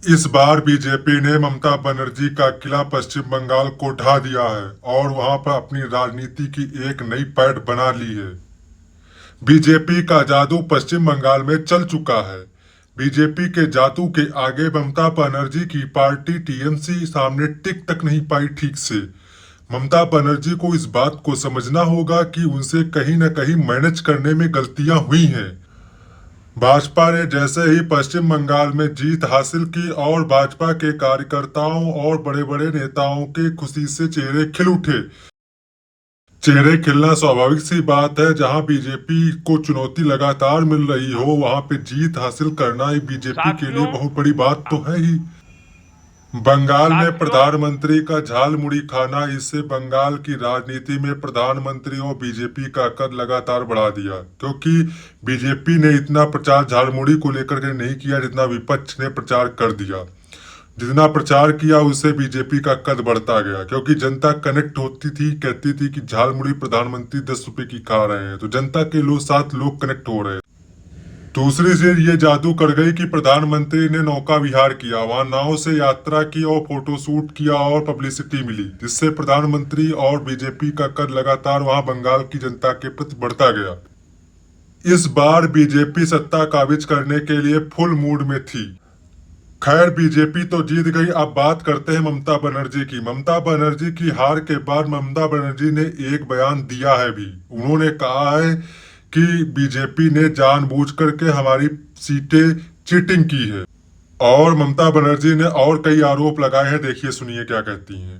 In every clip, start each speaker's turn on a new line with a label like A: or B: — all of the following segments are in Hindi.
A: इस बार बीजेपी ने ममता बनर्जी का किला पश्चिम बंगाल को ढा दिया है और वहां पर अपनी राजनीति की एक नई पैठ बना ली है। बीजेपी का जादू पश्चिम बंगाल में चल चुका है। बीजेपी के जादू के आगे ममता बनर्जी की पार्टी टीएमसी सामने टिक तक नहीं पाई ठीक से। ममता बनर्जी को इस बात को समझना होगा कि उनसे कहीं न कहीं मैनेज करने में गलतियां हुई हैं। भाजपा ने जैसे ही पश्चिम बंगाल में जीत हासिल की और भाजपा के कार्यकर्ताओं और बड़े बड़े नेताओं के खुशी से चेहरे खिल उठे। चेहरे खिलना स्वाभाविक सी बात है। जहां बीजेपी को चुनौती लगातार मिल रही हो वहां पे जीत हासिल करना ही बीजेपी के लिए
B: साथियों
A: बहुत बड़ी बात तो है ही। बंगाल में
B: साथियों
A: प्रधानमंत्री का झाल मुड़ी खाना इससे बंगाल की राजनीति में प्रधानमंत्री और बीजेपी का कद लगातार बढ़ा दिया, क्योंकि बीजेपी ने इतना प्रचार झाल मुड़ी को लेकर के नहीं किया जितना विपक्ष ने प्रचार कर दिया। जितना प्रचार किया उससे बीजेपी का कद बढ़ता गया, क्योंकि जनता कनेक्ट होती थी, कहती थी कि झाल मुड़ी प्रधानमंत्री 10 रुपए की खा रहे हैं, तो जनता के लोग साथ लोग कनेक्ट हो रहे हैं। दूसरी चीज ये जादू कर गई कि प्रधानमंत्री ने नौका विहार किया, वहां नाव से यात्रा की और फोटो शूट किया और पब्लिसिटी मिली, जिससे प्रधानमंत्री और बीजेपी का कद लगातार वहां बंगाल की जनता के प्रति बढ़ता गया। इस बार बीजेपी सत्ता काबिज करने के लिए फुल मूड में थी। खैर बीजेपी तो जीत गई। अब बात करते हैं ममता बनर्जी की। ममता बनर्जी की हार के बाद ममता बनर्जी ने एक बयान दिया है भी। उन्होंने कहा है कि बीजेपी ने जानबूझ करके हमारी सीटें चीटिंग की है और ममता बनर्जी ने और कई आरोप लगाए हैं। देखिए सुनिए क्या कहती हैं।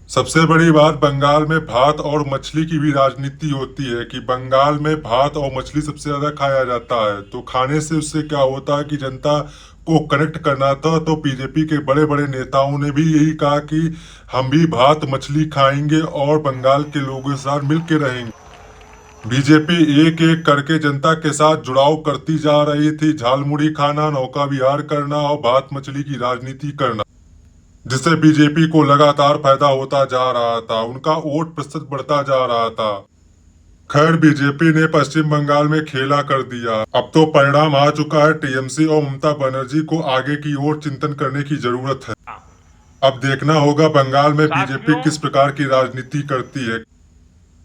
A: सबसे बड़ी बात, बंगाल में भात और मछली की भी राजनीति होती है कि बंगाल में भात और मछली सबसे ज्यादा खाया जाता है। तो खाने से उससे क्या होता है कि जनता को कनेक्ट करना था, तो बीजेपी के बड़े बड़े नेताओं ने भी यही कहा कि हम भी भात मछली खाएंगे और बंगाल के लोगों के साथ मिलकर रहेंगे। बीजेपी एक एक करके जनता के साथ जुड़ाव करती जा रही थी। झालमुड़ी खाना, नौका विहार करना और भात मछली की राजनीति करना, जिससे बीजेपी को लगातार फायदा होता जा रहा था, उनका वोट प्रतिशत बढ़ता जा रहा था। खैर बीजेपी ने पश्चिम बंगाल में खेला कर दिया। अब तो परिणाम आ चुका है। टीएमसी और ममता बनर्जी को आगे की ओर चिंतन करने की जरूरत है। अब देखना होगा बंगाल में बीजेपी
B: साथियों
A: किस प्रकार की राजनीति करती है।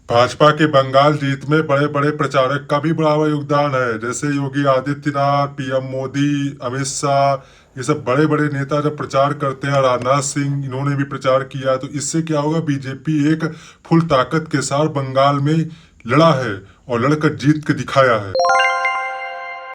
A: भाजपा के बंगाल जीत में बड़े बड़े प्रचारक का भी बड़ा योगदान है, जैसे योगी आदित्यनाथ, पीएम मोदी, अमित शाह, ये सब बड़े बड़े नेता जब प्रचार करते हैं। राजनाथ सिंह, इन्होंने भी प्रचार किया। तो इससे क्या होगा, बीजेपी एक फुल ताकत के साथ बंगाल में लड़ा है और लड़कर जीत के दिखाया है।